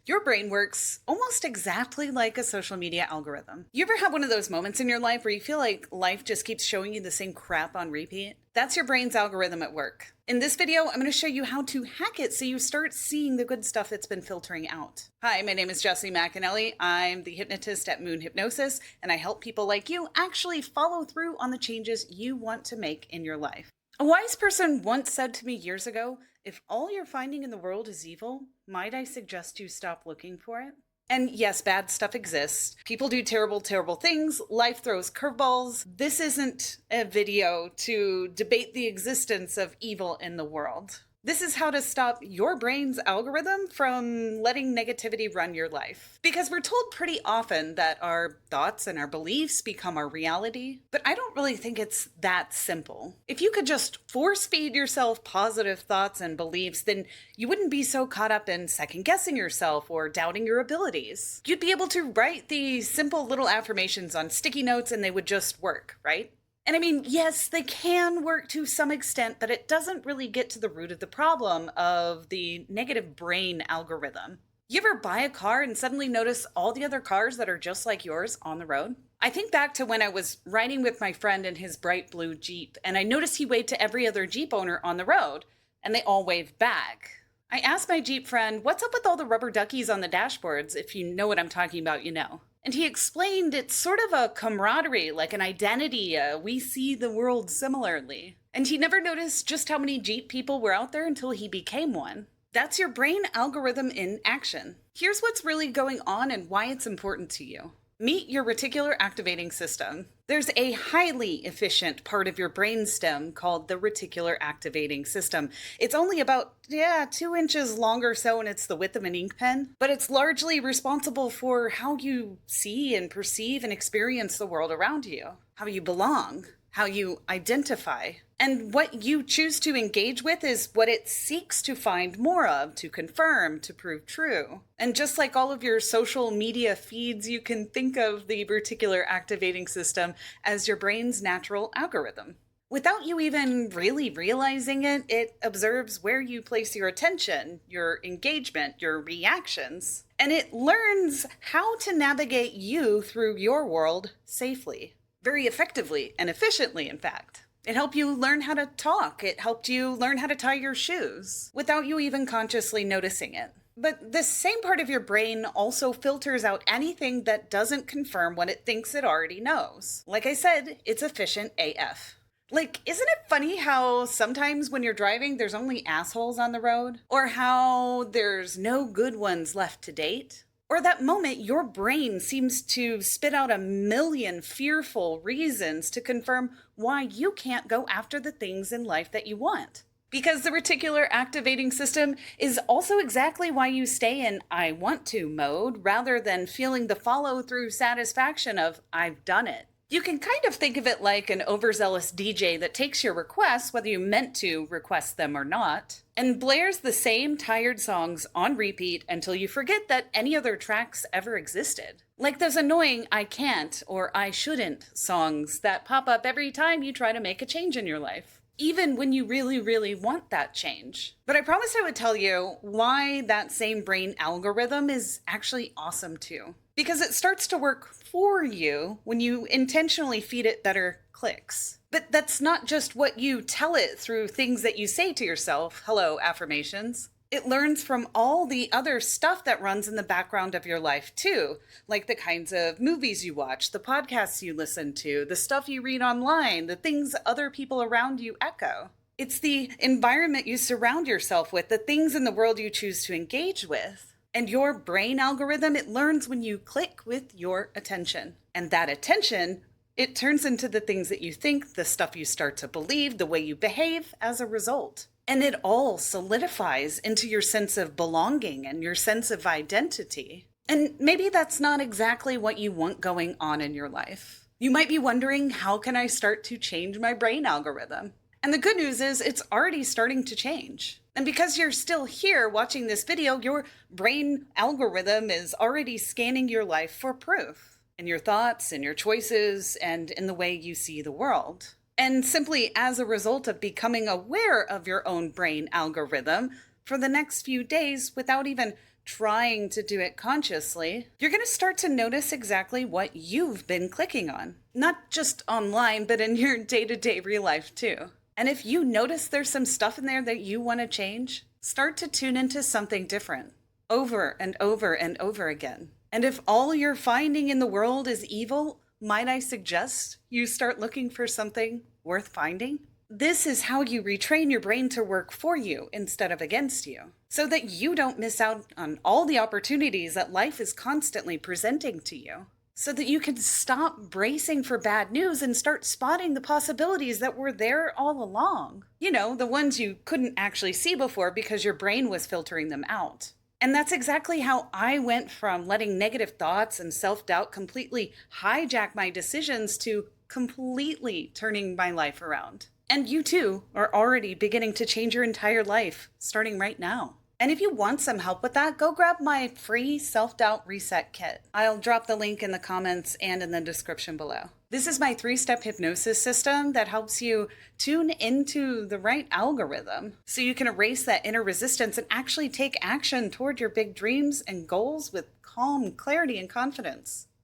Your brain works almost exactly like a social media algorithm. You ever have one of those moments in your life where you feel like life just keeps showing you the same crap on repeat? That's your brain's algorithm at work. In this video, I'm going to show you how to hack it so you start seeing the good stuff it's been filtering out. Hi, my name is Jessie McAnally. I'm the hypnotist at Moon Hypnosis, and I help people like you actually follow through on the changes you want to make in your life. A wise person once said to me years ago, if all you're finding in the world is evil, might I suggest you stop looking for it? And yes, bad stuff exists. People do terrible, terrible things. Life throws curveballs. This isn't a video to debate the existence of evil in the world. This is how to stop your brain's algorithm from letting negativity run your life. Because we're told pretty often that our thoughts and our beliefs become our reality, but I don't really think it's that simple. If you could just force feed yourself positive thoughts and beliefs, then you wouldn't be so caught up in second guessing yourself or doubting your abilities. You'd be able to write these simple little affirmations on sticky notes and they would just work, right? And I mean, yes, they can work to some extent, but it doesn't really get to the root of the problem of the negative brain algorithm. You ever buy a car and suddenly notice all the other cars that are just like yours on the road? I think back to when I was riding with my friend in his bright blue Jeep, and I noticed he waved to every other Jeep owner on the road, and they all waved back. I asked my Jeep friend, what's up with all the rubber duckies on the dashboards? If you know what I'm talking about, you know. And he explained it's sort of a camaraderie, like an identity. We see the world similarly. And he never noticed just how many Jeep people were out there until he became one. That's your brain algorithm in action. Here's what's really going on and why it's important to you. Meet your reticular activating system. There's a highly efficient part of your brainstem called the reticular activating system. It's only about, 2 inches long or so, and it's the width of an ink pen. But it's largely responsible for how you see and perceive and experience the world around you, how you belong, how you identify. And what you choose to engage with is what it seeks to find more of, to confirm, to prove true. And just like all of your social media feeds, you can think of the reticular activating system as your brain's natural algorithm. Without you even really realizing it, it observes where you place your attention, your engagement, your reactions, and it learns how to navigate you through your world safely. Very effectively and efficiently, in fact. It helped you learn how to talk. It helped you learn how to tie your shoes without you even consciously noticing it. But this same part of your brain also filters out anything that doesn't confirm what it thinks it already knows. Like I said, it's efficient AF. Like, isn't it funny how sometimes when you're driving, there's only assholes on the road? Or how there's no good ones left to date? Or that moment your brain seems to spit out a million fearful reasons to confirm why you can't go after the things in life that you want. Because the reticular activating system is also exactly why you stay in I want to mode rather than feeling the follow-through satisfaction of I've done it. You can kind of think of it like an overzealous DJ that takes your requests, whether you meant to request them or not, and blares the same tired songs on repeat until you forget that any other tracks ever existed. Like those annoying I can't or I shouldn't songs that pop up every time you try to make a change in your life, even when you really, really want that change. But I promised I would tell you why that same brain algorithm is actually awesome too. Because it starts to work for you when you intentionally feed it better clicks. But that's not just what you tell it through things that you say to yourself, hello, affirmations. It learns from all the other stuff that runs in the background of your life too, like the kinds of movies you watch, the podcasts you listen to, the stuff you read online, the things other people around you echo. It's the environment you surround yourself with, the things in the world you choose to engage with. And your brain algorithm, it learns when you click with your attention. And that attention, it turns into the things that you think, the stuff you start to believe, the way you behave as a result. And it all solidifies into your sense of belonging and your sense of identity. And maybe that's not exactly what you want going on in your life. You might be wondering, how can I start to change my brain algorithm? And the good news is it's already starting to change. And because you're still here watching this video, your brain algorithm is already scanning your life for proof in your thoughts, in your choices, and in the way you see the world. And simply as a result of becoming aware of your own brain algorithm for the next few days without even trying to do it consciously, you're going to start to notice exactly what you've been clicking on. Not just online, but in your day-to-day real life too. And if you notice there's some stuff in there that you want to change, start to tune into something different over and over and over again. And if all you're finding in the world is evil, might I suggest you start looking for something worth finding? This is how you retrain your brain to work for you instead of against you, so that you don't miss out on all the opportunities that life is constantly presenting to you, so that you can stop bracing for bad news and start spotting the possibilities that were there all along. You know, the ones you couldn't actually see before because your brain was filtering them out. And that's exactly how I went from letting negative thoughts and self-doubt completely hijack my decisions to completely turning my life around. And you too are already beginning to change your entire life, starting right now. And if you want some help with that, go grab my free self-doubt reset kit. I'll drop the link in the comments and in the description below. This is my 3-step hypnosis system that helps you tune into the right algorithm so you can erase that inner resistance and actually take action toward your big dreams and goals with calm, clarity, and confidence.